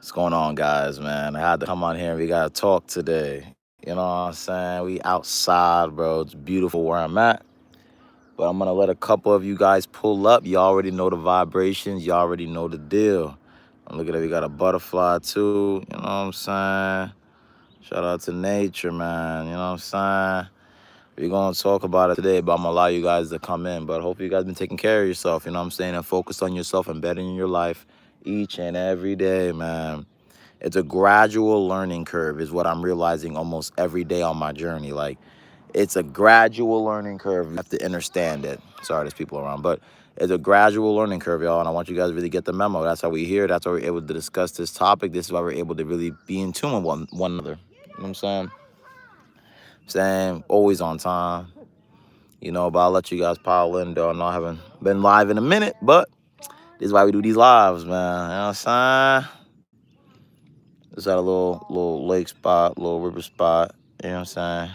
What's going on, guys, man? I had to come on here and we got to talk today. You know what I'm saying? We outside, bro. It's beautiful where I'm at. But I'm going to let a couple of you guys pull up. You already know the vibrations. You already know the deal. And look at it. We got a butterfly, too. You know what I'm saying? Shout out to nature, man. You know what I'm saying? We're going to talk about it today, but I'm going to allow you guys to come in. But hopefully you guys been taking care of yourself, you know what I'm saying? And focus on yourself and bettering your life each and every day, man. It's a gradual learning curve is what I'm realizing almost every day on my journey. Like, it's a gradual learning curve. You have to understand it. Sorry, there's people around, but it's a gradual learning curve, y'all. And I want you guys to really get the memo. That's how we hear. That's why we're able to discuss this topic. This is why we're able to really be in tune with one another. You know what I'm saying? Saying always on time. But I'll let you guys pile in, though. I know I haven't been live in a minute, but this is why we do these lives, man. You know what I'm saying? Just at a little lake spot, little river spot. You know what I'm saying?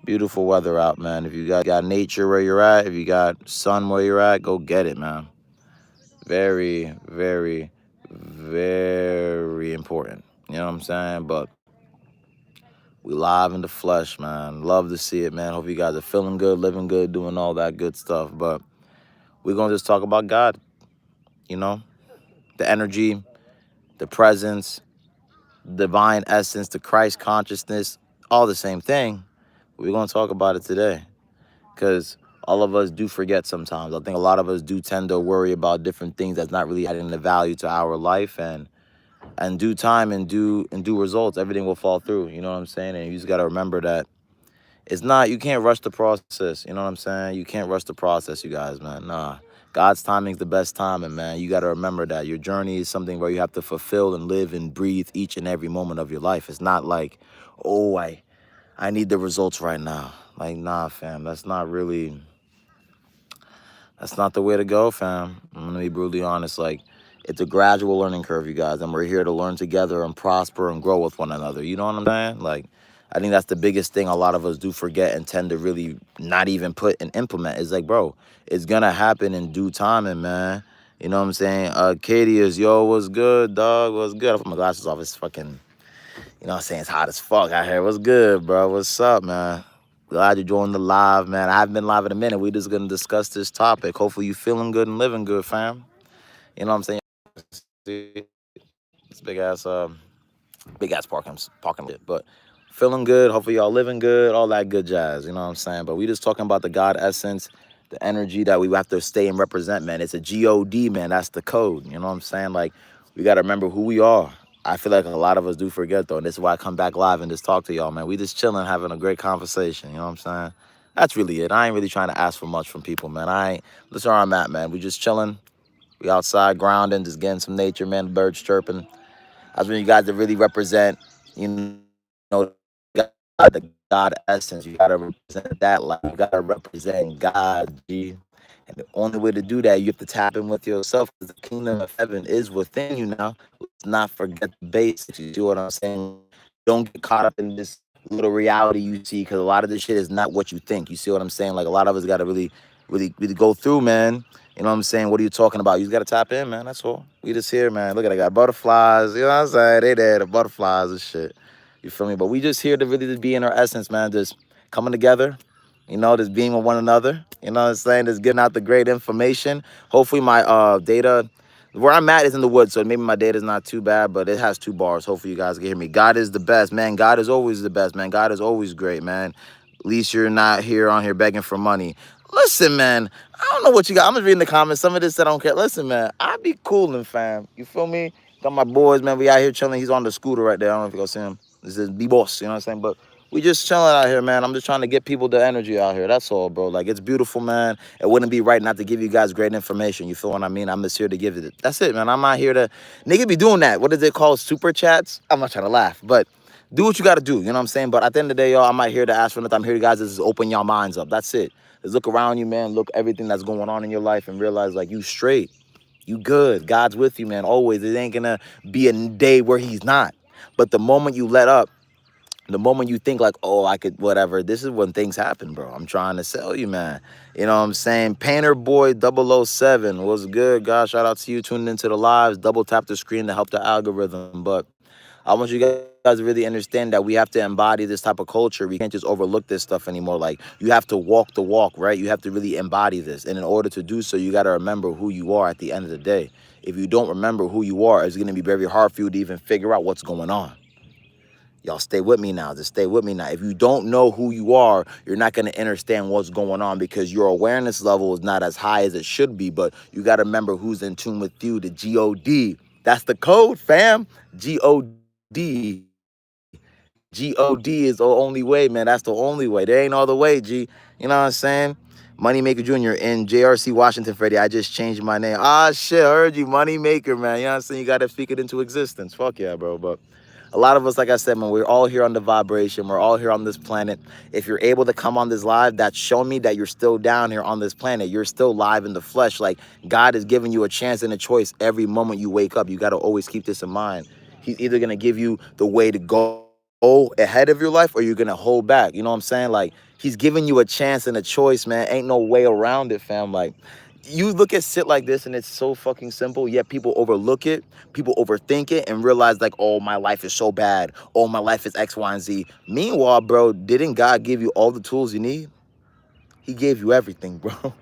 Beautiful weather out, man. If you got nature where you're at, if you got sun where you're at, go get it, man. Very, very, very important. You know what I'm saying? But we live in the flesh, man. Love to see it, man. Hope you guys are feeling good, living good, doing all that good stuff. But we're going to just talk about God, you know? The energy, the presence, divine essence, the Christ consciousness, all the same thing. We're going to talk about it today because all of us do forget sometimes. I think a lot of us do tend to worry about different things that's not really adding the value to our life, and due time and due results, everything will fall through. You know what I'm saying? And you just got to remember that you can't rush the process. You know what I'm saying? You can't rush the process, you guys, man. Nah. God's timing's the best timing, man. You got to remember that your journey is something where you have to fulfill and live and breathe each and every moment of your life. It's not like, oh, I need the results right now. Like, nah, fam. That's not the way to go, fam. I'm gonna be brutally honest. Like, it's a gradual learning curve, you guys, and we're here to learn together and prosper and grow with one another. You know what I'm saying? Like, I think that's the biggest thing a lot of us do forget and tend to really not even put and implement. Is like, bro, it's gonna happen in due time, and man. You know what I'm saying? Katie is, yo, what's good, dog? What's good? I put my glasses off. It's fucking, you know what I'm saying? It's hot as fuck out here. What's good, bro? What's up, man? Glad you joined the live, man. I haven't been live in a minute. We just gonna discuss this topic. Hopefully you feeling good and living good, fam. You know what I'm saying? See, it's big ass parking lot. But feeling good. Hopefully y'all living good. All that good jazz. You know what I'm saying? But we just talking about the God essence, the energy that we have to stay and represent, man. It's a God, man. That's the code. You know what I'm saying? Like, we gotta remember who we are. I feel like a lot of us do forget, though, and this is why I come back live and just talk to y'all, man. We just chilling, having a great conversation. You know what I'm saying? That's really it. I ain't really trying to ask for much from people, man. That's where I'm at, man. We just chilling. We outside grounding, just getting some nature, man. The birds chirping. That's when you guys that really represent, you know, the God essence. You gotta represent that life. You gotta represent God, G. And the only way to do that, you have to tap in with yourself, because the kingdom of heaven is within you now. Let's not forget the basics. You see what I'm saying? Don't get caught up in this little reality you see, because a lot of this shit is not what you think. You see what I'm saying? Like, a lot of us gotta really, really, really go through, man. You know what I'm saying? What are you talking about? You just gotta tap in, man. That's all. We just here, man. Look at, I got butterflies. You know what I'm saying? They there, the butterflies and shit. You feel me? But we just here to really just be in our essence, man. Just coming together, just being with one another. You know what I'm saying? Just getting out the great information. Hopefully my data, where I'm at is in the woods, so maybe my data's not too bad, but it has 2 bars. Hopefully you guys can hear me. God is the best, man. God is always the best, man. God is always great, man. At least you're not on here begging for money. Listen, man, I don't know what you got. I'm just reading the comments. Some of this I don't care. Listen, man, I be coolin', fam. You feel me? Got my boys, man. We out here chilling. He's on the scooter right there. I don't know if you gonna see him. This is B-Boss, you know what I'm saying? But we just chilling out here, man. I'm just trying to get people the energy out here. That's all, bro. Like, it's beautiful, man. It wouldn't be right not to give you guys great information. You feel what I mean? I'm just here to give it. That's it, man. I'm not here to... Nigga be doing that. What is it called? Super chats? I'm not trying to laugh, but do what you got to do. You know what I'm saying? But at the end of the day, y'all, I'm not here to ask for nothing. I'm here, guys, to just open y'all minds up. That's it. Just look around you, man. Look everything that's going on in your life and realize, like, you straight. You good. God's with you, man. Always. It ain't going to be a day where he's not. But the moment you let up The moment you think like, oh, I could, whatever, this is when things happen, bro. I'm trying to sell you, man. You know what I'm saying? Painter Boy 007, what's good, guys? Shout out to you tuning into the lives. Double tap the screen to help the algorithm. But I want you guys to really understand that we have to embody this type of culture. We can't just overlook this stuff anymore. Like, you have to walk the walk, right? You have to really embody this. And in order to do so, you got to remember who you are at the end of the day. If you don't remember who you are, it's going to be very hard for you to even figure out what's going on. Y'all stay with me now. Just stay with me now. If you don't know who you are, you're not going to understand what's going on because your awareness level is not as high as it should be. But you got to remember who's in tune with you, the G-O-D. That's the code, fam. G-O-D. G-O-D is the only way, man. That's the only way. There ain't other way, G. You know what I'm saying? Moneymaker Jr. in JRC Washington, Freddie. I just changed my name. Ah, shit. I heard you. Moneymaker, man. You know what I'm saying? You got to speak it into existence. Fuck yeah, bro. But a lot of us, like I said, man, we're all here on the vibration. We're all here on this planet. If you're able to come on this live, that's showing me that you're still down here on this planet. You're still live in the flesh. Like, God is giving you a chance and a choice every moment you wake up. You got to always keep this in mind. He's either going to give you the way to go ahead of your life or you're going to hold back. You know what I'm saying? Like, he's giving you a chance and a choice, man. Ain't no way around it, fam. Like, you look at shit like this and it's so fucking simple, yet people overlook it, people overthink it and realize like, oh, my life is so bad. Oh, my life is X, Y, and Z. Meanwhile, bro, didn't God give you all the tools you need? He gave you everything, bro.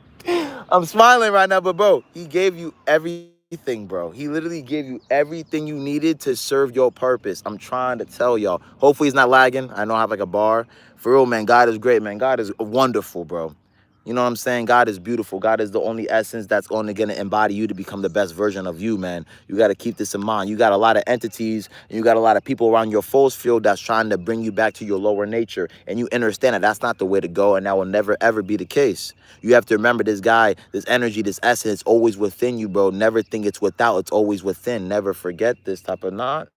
I'm smiling right now, but bro, he gave you everything, bro. He literally gave you everything you needed to serve your purpose. I'm trying to tell y'all. Hopefully it's not lagging. I know I have like a bar. For real, man, God is great, man. God is wonderful, bro. You know what I'm saying? God is beautiful. God is the only essence that's only going to embody you to become the best version of you, man. You got to keep this in mind. You got a lot of entities and you got a lot of people around your force field that's trying to bring you back to your lower nature. And you understand that that's not the way to go, and that will never, ever be the case. You have to remember this guy, this energy, this essence always within you, bro. Never think it's without. It's always within. Never forget this type of knot,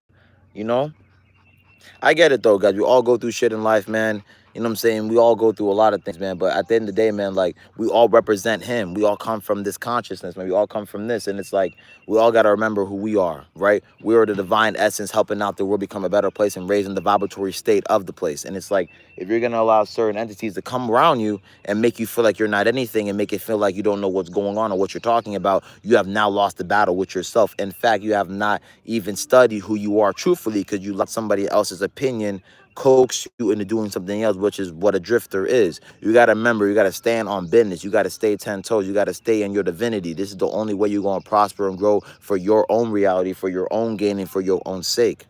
you know? I get it though, guys. We all go through shit in life, man. You know what I'm saying? We all go through a lot of things, man. But at the end of the day, man, like, we all represent him. We all come from this consciousness, man. We all come from this. And it's like, we all got to remember who we are, right? We are the divine essence helping out the world become a better place and raising the vibratory state of the place. And it's like, if you're going to allow certain entities to come around you and make you feel like you're not anything and make it feel like you don't know what's going on or what you're talking about, you have now lost the battle with yourself. In fact, you have not even studied who you are truthfully because you let somebody else's opinion coax you into doing something else, which is what a drifter is. You got to remember, you got to stand on business. You got to stay 10 toes. You got to stay in your divinity. This is the only way you're going to prosper and grow for your own reality, for your own gain, and for your own sake.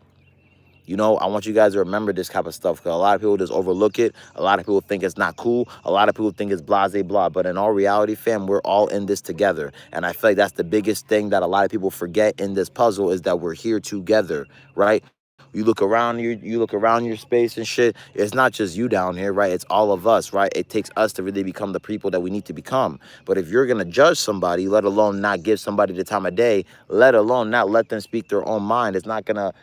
You know, I want you guys to remember this type of stuff because a lot of people just overlook it. A lot of people think it's not cool. A lot of people think it's blase blah. But in all reality, fam, we're all in this together. And I feel like that's the biggest thing that a lot of people forget in this puzzle is that we're here together, right? You look around you look around your space and shit. It's not just you down here, right? It's all of us, right? It takes us to really become the people that we need to become. But if you're gonna judge somebody, let alone not give somebody the time of day, let alone not let them speak their own mind, it's not gonna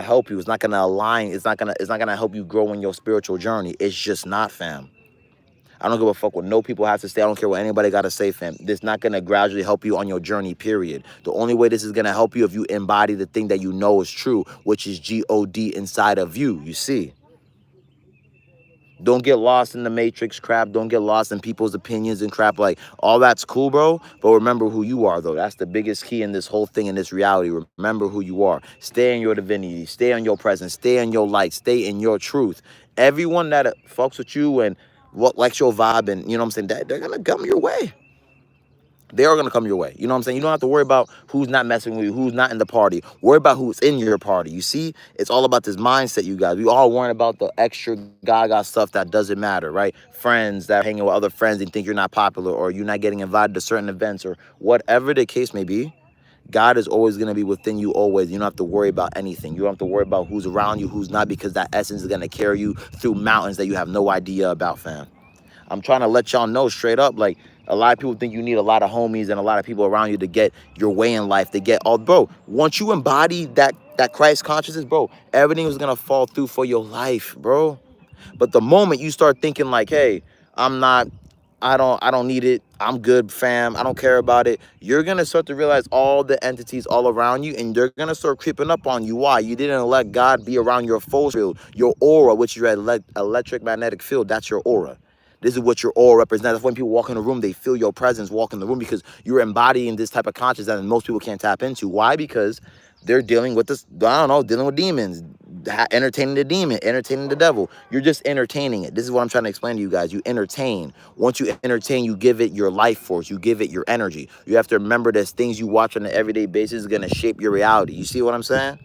help you. It's not gonna align. It's not gonna help you grow in your spiritual journey. It's just not, fam. I don't give a fuck what no people have to say. I don't care what anybody got to say, fam. This not going to gradually help you on your journey, period. The only way this is going to help you if you embody the thing that you know is true, which is G-O-D inside of you, you see. Don't get lost in the matrix crap. Don't get lost in people's opinions and crap. Like, all that's cool, bro. But remember who you are, though. That's the biggest key in this whole thing, in this reality. Remember who you are. Stay in your divinity. Stay in your presence. Stay in your light. Stay in your truth. Everyone that fucks with you and what likes your vibe and, you know what I'm saying, they're going to come your way. They are going to come your way. You know what I'm saying? You don't have to worry about who's not messing with you, who's not in the party. Worry about who's in your party. You see? It's all about this mindset, you guys. We all worrying about the extra gaga stuff that doesn't matter, right? Friends that are hanging with other friends and think you're not popular or you're not getting invited to certain events or whatever the case may be. God is always going to be within you always. You don't have to worry about anything. You don't have to worry about who's around you, who's not, because that essence is going to carry you through mountains that you have no idea about, fam. I'm trying to let y'all know straight up, like, a lot of people think you need a lot of homies and a lot of people around you to get your way in life, to get all, bro, once you embody that Christ consciousness, bro, everything is going to fall through for your life, bro. But the moment you start thinking like, hey, I'm not I don't need it. I'm good, fam. I don't care about it. You're gonna start to realize all the entities all around you, and they're gonna start creeping up on you. Why? You didn't let God be around your force field, your aura, which is your electric magnetic field. That's your aura. This is what your aura represents. That's when people walk in the room, they feel your presence walk in the room because you're embodying this type of consciousness that most people can't tap into. Why? Because they're dealing with this, I don't know, dealing with demons, entertaining the demon, entertaining the devil. You're just entertaining it. This is what I'm trying to explain to you guys. You entertain. Once you entertain, you give it your life force. You give it your energy. You have to remember that things you watch on an everyday basis is going to shape your reality. You see what I'm saying?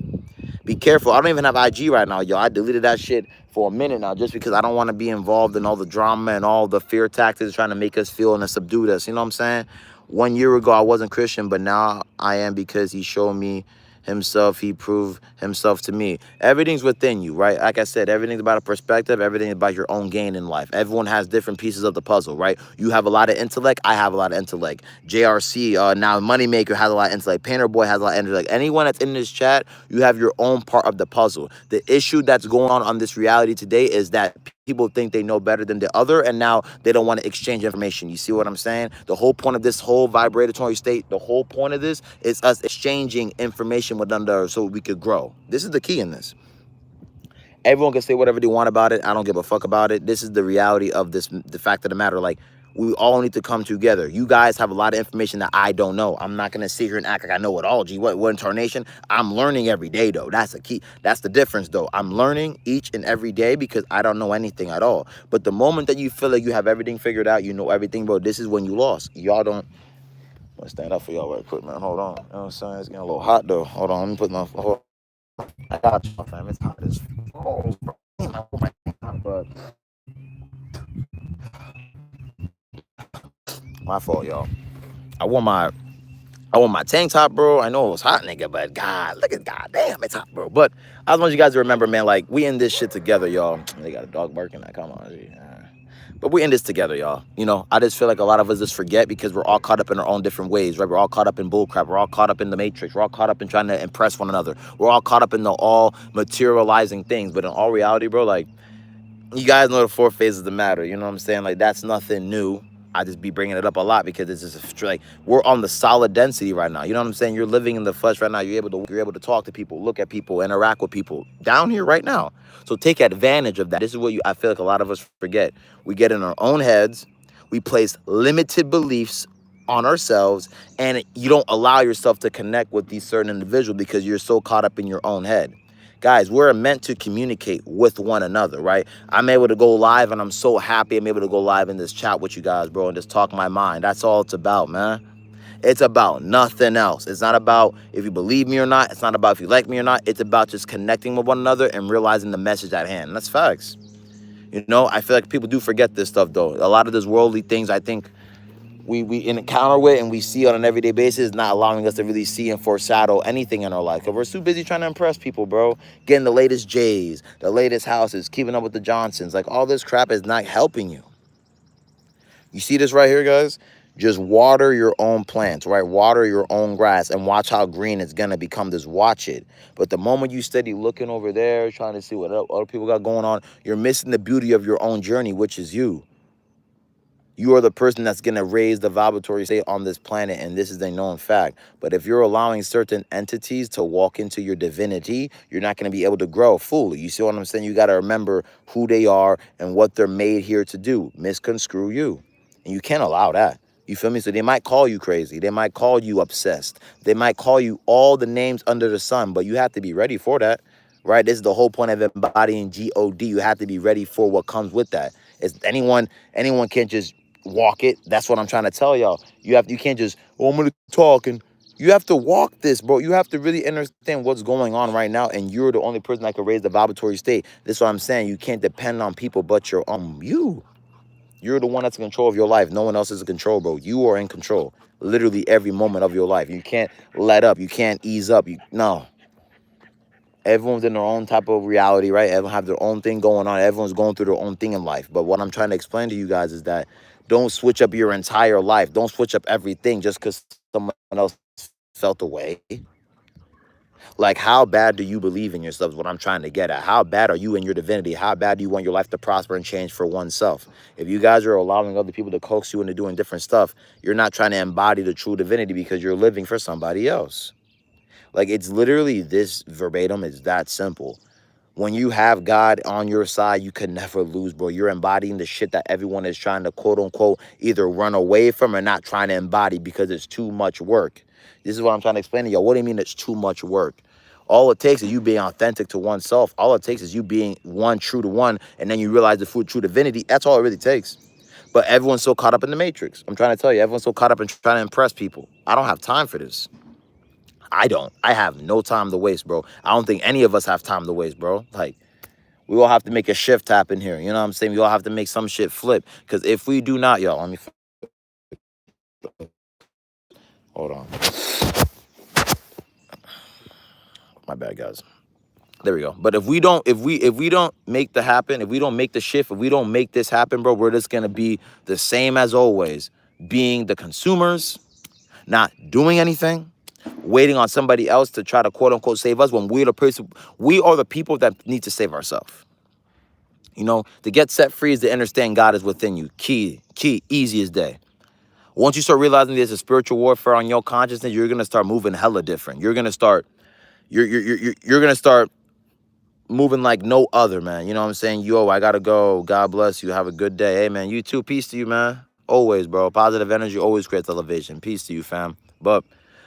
Be careful. I don't even have IG right now, yo. I deleted that shit for a minute now just because I don't want to be involved in all the drama and all the fear tactics trying to make us feel and to subdue us. You know what I'm saying? 1 year ago, I wasn't Christian, but now I am because he showed me himself. He proved himself to me. Everything's within you, right? Like I said, everything's about a perspective. Everything's about your own gain in life. Everyone has different pieces of the puzzle, right? You have a lot of intellect. I have a lot of intellect. JRC, now Moneymaker has a lot of intellect. Painter Boy has a lot of intellect. Anyone that's in this chat, you have your own part of the puzzle. The issue that's going on this reality today is that people think they know better than the other, and now they don't want to exchange information. You see what I'm saying? The whole point of this whole vibratory state, the whole point of this is us exchanging information with another so we could grow. This is the key in this. Everyone can say whatever they want about it. I don't give a fuck about it. This is the reality of this, the fact of the matter. Like, we all need to come together. You guys have a lot of information that I don't know. I'm not gonna sit here and act like I know it all. Gee, what incarnation? I'm learning every day though. That's the key. That's the difference though. I'm learning each and every day because I don't know anything at all. But the moment that you feel like you have everything figured out, you know everything, bro, this is when you lost. Y'all don't. I'm gonna stand up for y'all right quick, man. Hold on. You know what I'm saying? It's getting a little hot though. Hold on. Let me put my. I got you, fam. It's hot as. Oh, but my fault, y'all. I wore my tank top, bro. I know it was hot, nigga, but God, look at God damn, it's hot, bro. But I just want you guys to remember, man, like, we in this shit together, y'all. They got a dog barking. Come on, G. But we in this together, y'all. You know, I just feel like a lot of us just forget because we're all caught up in our own different ways, right? We're all caught up in bullcrap. We're all caught up in the matrix. We're all caught up in trying to impress one another. We're all caught up in the all materializing things. But in all reality, bro, like, you guys know the 4 phases of the matter. You know what I'm saying? Like, that's nothing new. I just be bringing it up a lot because it's just like we're on the solid density right now. You know what I'm saying? You're living in the flesh right now. You're able to talk to people, look at people, interact with people down here right now. So take advantage of that. This is what I feel like a lot of us forget. We get in our own heads. We place limited beliefs on ourselves, and you don't allow yourself to connect with these certain individuals because you're so caught up in your own head. Guys, we're meant to communicate with one another, right? I'm able to go live, and I'm so happy I'm able to go live in this chat with you guys, bro, and just talk my mind. That's all it's about, man. It's about nothing else. It's not about if you believe me or not. It's not about if you like me or not. It's about just connecting with one another and realizing the message at hand. And that's facts. You know, I feel like people do forget this stuff, though. A lot of those worldly things, I think, we encounter with and we see on an everyday basis, not allowing us to really see and foreshadow anything in our life because we're too busy trying to impress people, bro. Getting the latest J's, the latest houses, keeping up with the Johnsons. Like, all this crap is not helping you. You see this right here, guys? Just water your own plants, right? Water your own grass and watch how green it's going to become. Just watch it. But the moment you steady looking over there, trying to see what other people got going on, you're missing the beauty of your own journey, which is you. You are the person that's going to raise the vibratory state on this planet, and this is a known fact. But if you're allowing certain entities to walk into your divinity, you're not going to be able to grow fully. You see what I'm saying? You got to remember who they are and what they're made here to do. Misconstrue you. And you can't allow that. You feel me? So they might call you crazy. They might call you obsessed. They might call you all the names under the sun, but you have to be ready for that, right? This is the whole point of embodying God. You have to be ready for what comes with that. It's anyone can't just walk it. That's what I'm trying to tell y'all. You can't just, oh, I'm gonna talk, and you have to walk this, bro. You have to really understand what's going on right now, and you're the only person that can raise the vibratory state. This is what I'm saying. You can't depend on people but your own you. You're the one that's in control of your life. No one else is in control, bro. You are in control literally every moment of your life. You can't let up. You can't ease up. No. Everyone's in their own type of reality, right? Everyone have their own thing going on. Everyone's going through their own thing in life. But what I'm trying to explain to you guys is that don't switch up your entire life. Don't switch up everything just because someone else felt away. Like, how bad do you believe in yourself is what I'm trying to get at. How bad are you in your divinity? How bad do you want your life to prosper and change for oneself? If you guys are allowing other people to coax you into doing different stuff, you're not trying to embody the true divinity because you're living for somebody else. Like, it's literally this verbatim. It's that simple. When you have God on your side, you can never lose, bro. You're embodying the shit that everyone is trying to, quote unquote, either run away from or not trying to embody because it's too much work. This is what I'm trying to explain to y'all. What do you mean it's too much work? All it takes is you being authentic to oneself. All it takes is you being one, true to one, and then you realize the true divinity. That's all it really takes. But everyone's so caught up in the matrix. I'm trying to tell you, everyone's so caught up in trying to impress people. I don't have time for this. I don't. I have no time to waste, bro. I don't think any of us have time to waste, bro. Like, we all have to make a shift happen here. You know what I'm saying? We all have to make some shit flip. Because if we do not, y'all, let me... Hold on. My bad, guys. There we go. But if we don't make the happen, if we don't make the shift, if we don't make this happen, bro, we're just gonna be the same as always, being the consumers, not doing anything, waiting on somebody else to try to quote unquote save us when we are the people that need to save ourselves. You know, to get set free is to understand God is within you. Key, easy as day. Once you start realizing there's a spiritual warfare on your consciousness, you're gonna start moving hella different. You're gonna start, you're gonna start moving like no other, man. You know what I'm saying? Yo, I gotta go. God bless you. Have a good day. Hey, man, you too. Peace to you, man. Always, bro. Positive energy always creates elevation. Peace to you, fam. But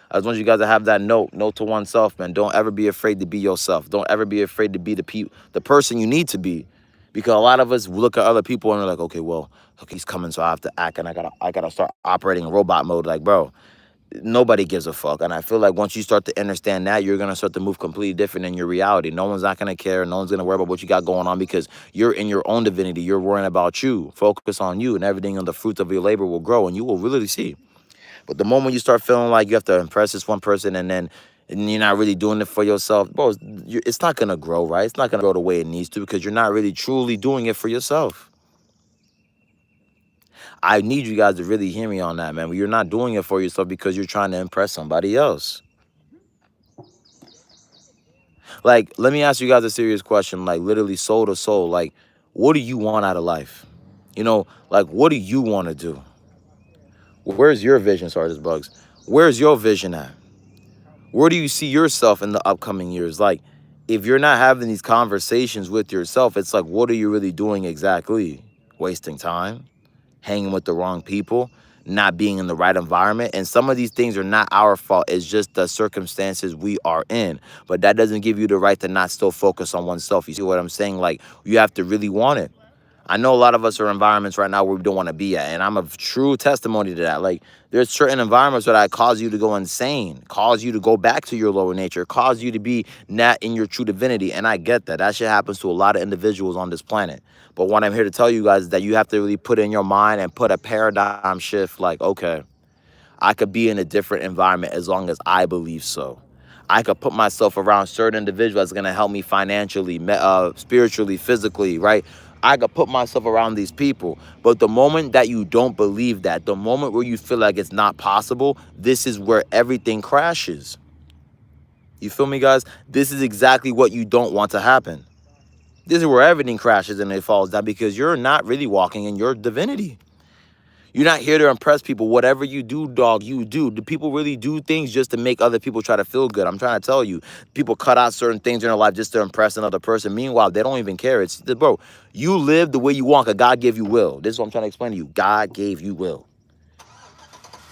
I just want you guys to have that note to oneself, man. Don't ever be afraid to be yourself. Don't ever be afraid to be the person you need to be. Because a lot of us look at other people and we're like, okay, well, okay, he's coming, so I have to act, and I gotta start operating in robot mode. Like, bro, nobody gives a fuck. And I feel like once you start to understand that, you're gonna start to move completely different in your reality. No one's not gonna care. No one's gonna worry about what you got going on because you're in your own divinity. You're worrying about you. Focus on you, and everything on the fruits of your labor will grow, and you will really see. But the moment you start feeling like you have to impress this one person and you're not really doing it for yourself, bro, it's not gonna grow, right? It's not gonna grow the way it needs to because you're not really truly doing it for yourself. I need you guys to really hear me on that, man. You're not doing it for yourself because you're trying to impress somebody else. Like, let me ask you guys a serious question, like literally soul to soul. Like, what do you want out of life? You know, like, what do you want to do? Where's your vision, Sergeant Bugs? Where's your vision at? Where do you see yourself in the upcoming years? Like, if you're not having these conversations with yourself, it's like, what are you really doing exactly? Wasting time, hanging with the wrong people, not being in the right environment. And some of these things are not our fault. It's just the circumstances we are in. But that doesn't give you the right to not still focus on oneself. You see what I'm saying? Like, you have to really want it. I know a lot of us are in environments right now where we don't want to be at, and I'm a true testimony to that. Like, there's certain environments that cause you to go insane, cause you to go back to your lower nature, cause you to be not in your true divinity, and I get that. That shit happens to a lot of individuals on this planet. But what I'm here to tell you guys is that you have to really put in your mind and put a paradigm shift like, okay, I could be in a different environment as long as I believe so. I could put myself around certain individuals that's going to help me financially, spiritually, physically, right? I could put myself around these people. But the moment that you don't believe that, the moment where you feel like it's not possible, this is where everything crashes. You feel me, guys? This is exactly what you don't want to happen. This is where everything crashes and it falls down because you're not really walking in your divinity. You're not here to impress people. Whatever you do, dog, you do. Do people really do things just to make other people try to feel good? I'm trying to tell you. People cut out certain things in their life just to impress another person. Meanwhile, they don't even care. It's, bro, you live the way you want because God gave you will. This is what I'm trying to explain to you. God gave you will.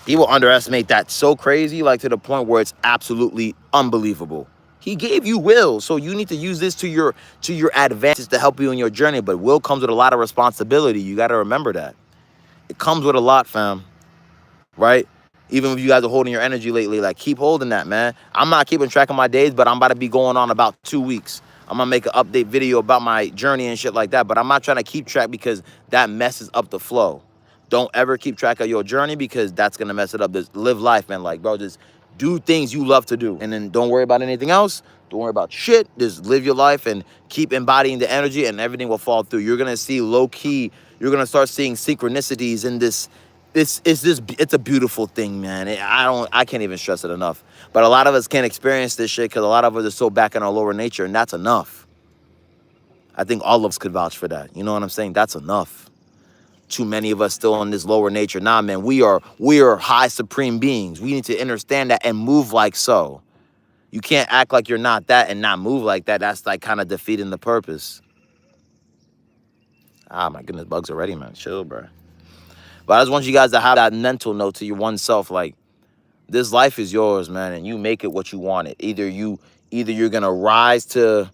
People underestimate that so crazy, like to the point where it's absolutely unbelievable. He gave you will, so you need to use this to your advantage to help you in your journey. But will comes with a lot of responsibility. You got to remember that. It comes with a lot, fam, right? Even if you guys are holding your energy lately, like, keep holding that, man. I'm not keeping track of my days, but I'm about to be going on about 2 weeks. I'm going to make an update video about my journey and shit like that, but I'm not trying to keep track because that messes up the flow. Don't ever keep track of your journey because that's going to mess it up. Just live life, man. Like, bro, just do things you love to do. And then don't worry about anything else. Don't worry about shit. Just live your life and keep embodying the energy and everything will fall through. You're going to see low key. You're going to start seeing synchronicities in this it's a beautiful thing, man. I can't even stress it enough. But a lot of us can't experience this shit because a lot of us are so back in our lower nature, and that's enough. I think all of us could vouch for that. You know what I'm saying? That's enough. Too many of us still in this lower nature. Nah, man, we are high supreme beings. We need to understand that and move like so. You can't act like you're not that and not move like that. That's like kind of defeating the purpose. Ah, my goodness, bugs already, man. Chill, bro. But I just want you guys to have that mental note to your one self, like, this life is yours, man, and you make it what you want it. Either you're gonna rise to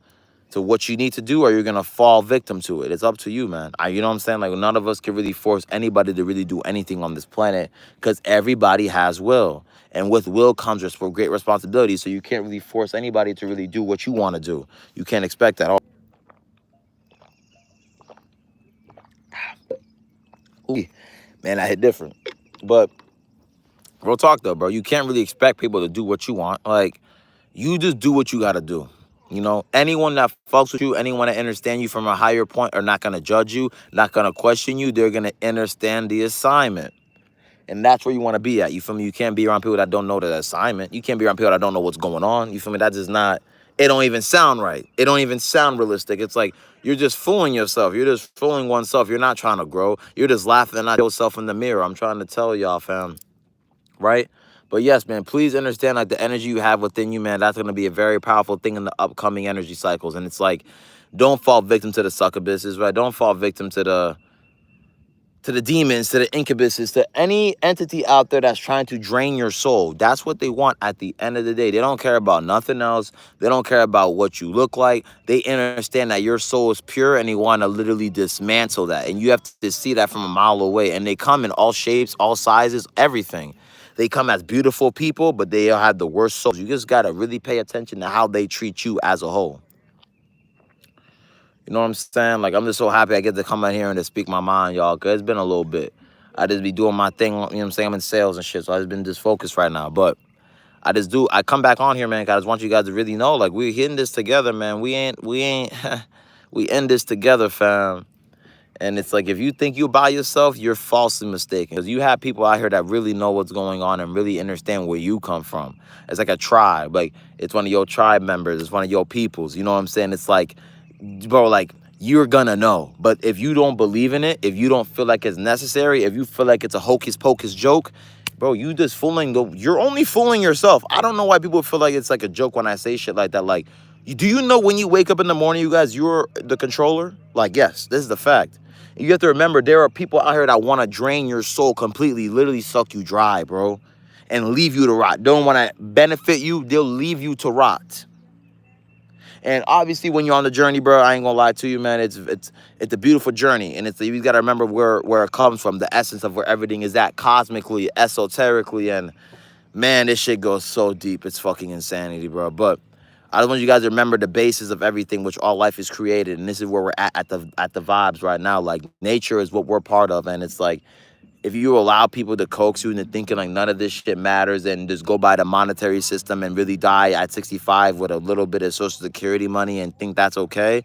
what you need to do, or you're gonna fall victim to it. It's up to you, man. You know what I'm saying? Like, none of us can really force anybody to really do anything on this planet, because everybody has will, and with will comes great responsibility. So you can't really force anybody to really do what you want to do. You can't expect that. Ooh, man, I hit different. But real talk though, bro, you can't really expect people to do what you want. Like, you just do what you gotta do. You know, anyone that fucks with you, anyone that understand you from a higher point are not gonna judge you, not gonna question you. They're gonna understand the assignment. And that's where you want to be at. You feel me? You can't be around people that don't know the assignment. You can't be around people that don't know what's going on. You feel me? That is not, it don't even sound right. It don't even sound realistic. It's like you're just fooling yourself. You're just fooling oneself. You're not trying to grow. You're just laughing at yourself in the mirror. I'm trying to tell y'all, fam. Right? But yes, man, please understand, like, the energy you have within you, man, that's going to be a very powerful thing in the upcoming energy cycles. And it's like, don't fall victim to the succubuses, right? Don't fall victim to the demons, to the incubuses, to any entity out there that's trying to drain your soul. That's what they want at the end of the day. They don't care about nothing else. They don't care about what you look like. They understand that your soul is pure, and they want to literally dismantle that. And you have to see that from a mile away. And they come in all shapes, all sizes, everything. They come as beautiful people, but they have the worst souls. You just got to really pay attention to how they treat you as a whole. You know what I'm saying? Like, I'm just so happy I get to come out here and to speak my mind, y'all, because it's been a little bit. I just be doing my thing, you know what I'm saying? I'm in sales and shit, so I just been just focused right now. But I come back on here, man, because I just want you guys to really know, like, we're hitting this together, man. We ain't, we end this together, fam. And it's like, if you think you by yourself, you're falsely mistaken. Because you have people out here that really know what's going on and really understand where you come from. It's like a tribe. Like, it's one of your tribe members. It's one of your peoples. You know what I'm saying? It's like, bro, like, you're gonna know. But if you don't believe in it, if you don't feel like it's necessary, if you feel like it's a hocus pocus joke, bro, you're only fooling yourself. I don't know why people feel like it's like a joke when I say shit like that. Like, do you know when you wake up in the morning, you guys, you're the controller? Like, yes, this is the fact. You have to remember, there are people out here that want to drain your soul completely, literally suck you dry, bro, and leave you to rot. Don't want to benefit you, they'll leave you to rot. And obviously, when you're on the journey, bro, I ain't gonna lie to you, man. It's a beautiful journey, and you gotta remember where it comes from, the essence of where everything is at, cosmically, esoterically, and man, this shit goes so deep. It's fucking insanity, bro. But I just want you guys to remember the basis of everything, which all life is created, and this is where we're at the vibes right now. Like, nature is what we're part of, and it's like, if you allow people to coax you into thinking like none of this shit matters and just go by the monetary system and really die at 65 with a little bit of social security money and think that's okay,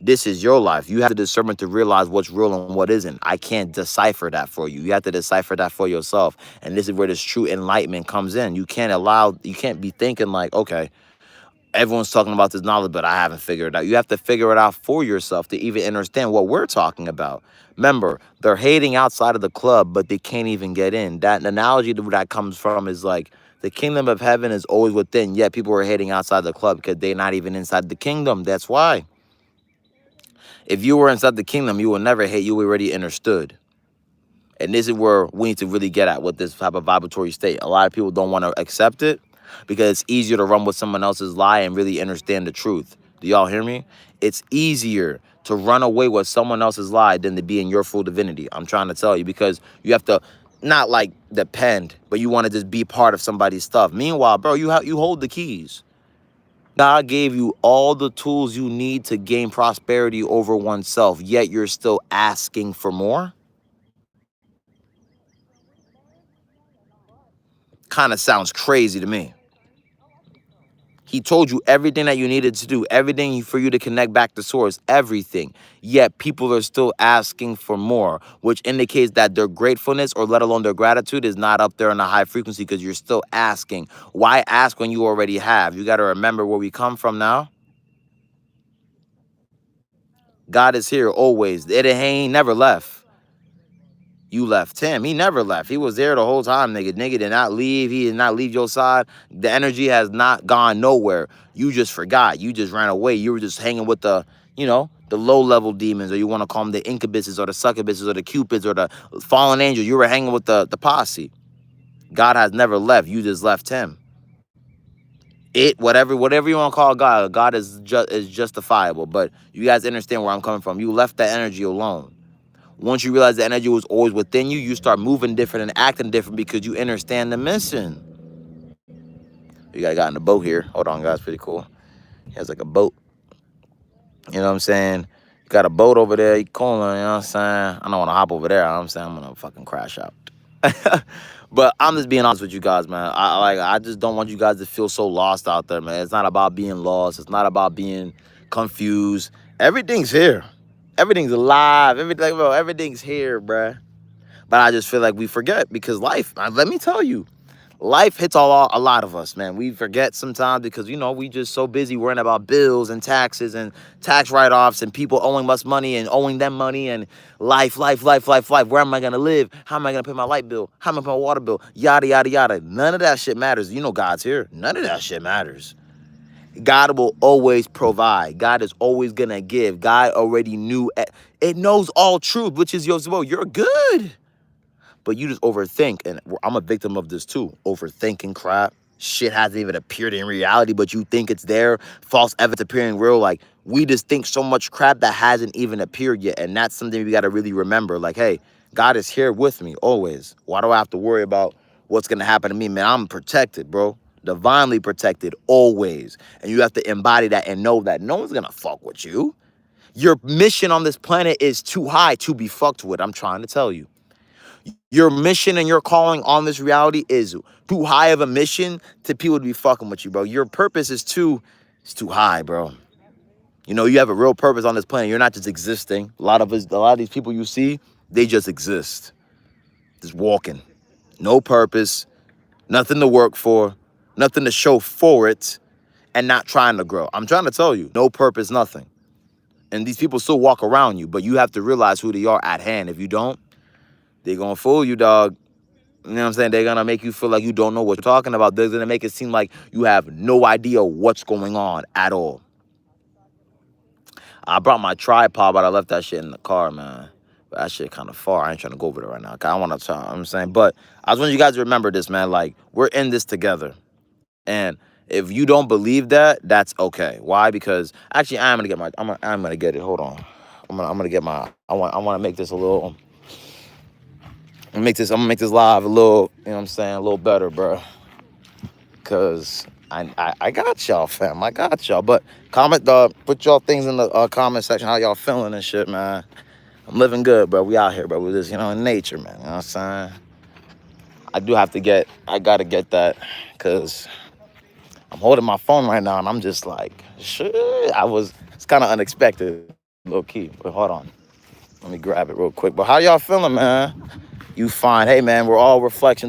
this is your life. You have the discernment to realize what's real and what isn't. I can't decipher that for you. You have to decipher that for yourself. And this is where this true enlightenment comes in. You can't be thinking like, okay, everyone's talking about this knowledge, but I haven't figured it out. You have to figure it out for yourself to even understand what we're talking about. Remember, they're hating outside of the club, but they can't even get in. That analogy that comes from is like, the kingdom of heaven is always within, yet people are hating outside the club because they're not even inside the kingdom. That's why. If you were inside the kingdom, you will never hate. You already understood. And this is where we need to really get at with this type of vibratory state. A lot of people don't want to accept it because it's easier to run with someone else's lie and really understand the truth. Do y'all hear me? It's easier to run away with someone else's lie than to be in your full divinity. I'm trying to tell you, because you have to not like depend, but you want to just be part of somebody's stuff. Meanwhile, bro, you hold the keys. God gave you all the tools you need to gain prosperity over oneself, yet you're still asking for more? Kind of sounds crazy to me. He told you everything that you needed to do, everything for you to connect back to source, everything. Yet people are still asking for more, which indicates that their gratefulness or let alone their gratitude is not up there in a high frequency because you're still asking. Why ask when you already have? You got to remember where we come from now. God is here always. It ain't never left. You left him. He never left. He was there the whole time, nigga. Nigga did not leave. He did not leave your side. The energy has not gone nowhere. You just forgot. You just ran away. You were just hanging with the, the low-level demons, or you want to call them the incubuses or the succubuses or the cupids or the fallen angels. You were hanging with the posse. God has never left. You just left him. Whatever you want to call God is justifiable. But you guys understand where I'm coming from. You left that energy alone. Once you realize the energy was always within you, you start moving different and acting different because you understand the mission. You got a guy in the boat here. Hold on, guys. Pretty cool. He has like a boat. You know what I'm saying? You got a boat over there. You calling, you know what I'm saying? I don't want to hop over there. You know what I'm saying? I'm going to fucking crash out. But I'm just being honest with you guys, man. I just don't want you guys to feel so lost out there, man. It's not about being lost. It's not about being confused. Everything's here. Everything's alive. Everything's here, bruh. But I just feel like we forget because life, let me tell you, life hits a lot of us, man. We forget sometimes because, we just so busy worrying about bills and taxes and tax write-offs and people owing us money and owing them money and life. Where am I going to live? How am I going to pay my light bill? How am I going to pay my water bill? Yada, yada, yada. None of that shit matters. God's here. None of that shit matters. God will always provide. God is always going to give. God already knew. It knows all truth, which is you're good. But you just overthink, and I'm a victim of this too. Overthinking crap. Shit hasn't even appeared in reality, but you think it's there. False evidence appearing real. Like, we just think so much crap that hasn't even appeared yet. And that's something we got to really remember. Like, hey, God is here with me always. Why do I have to worry about what's going to happen to me? Man, I'm protected, bro. Divinely protected always. And you have to embody that and know that no one's going to fuck with you. Your mission on this planet is too high to be fucked with. I'm trying to tell you. Your mission and your calling on this reality is too high of a mission to people to be fucking with you, bro. Your purpose is too high, bro. You have a real purpose on this planet. You're not just existing. A lot of these people you see, they just exist. Just walking. No purpose, nothing to work for, nothing to show for it, and not trying to grow. I'm trying to tell you, no purpose, nothing. And these people still walk around you, but you have to realize who they are at hand. If you don't, they're going to fool you, dog. You know what I'm saying? They're going to make you feel like you don't know what you're talking about. They're going to make it seem like you have no idea what's going on at all. I brought my tripod, but I left that shit in the car, man. But that shit kind of far. I ain't trying to go over there right now. I want to try. You know what I'm saying? But I just want you guys to remember this, man. Like, we're in this together. And if you don't believe that, that's okay. Why? Because actually, I'm going to get my, I'm going to get it. Hold on. I'm going to get my, I want to make this a little, I'm gonna make this live a little, you know what I'm saying, a little better, bro. Cause I got y'all, fam. I got y'all. But comment, put y'all things in the comment section, how y'all feeling and shit, man. I'm living good, bro. We out here, bro. We're just, in nature, man. You know what I'm saying? I gotta get that, cause I'm holding my phone right now and I'm just like, shit. It's kind of unexpected, low key. But hold on. Let me grab it real quick. But how y'all feeling, man? You fine. Hey, man, we're all reflections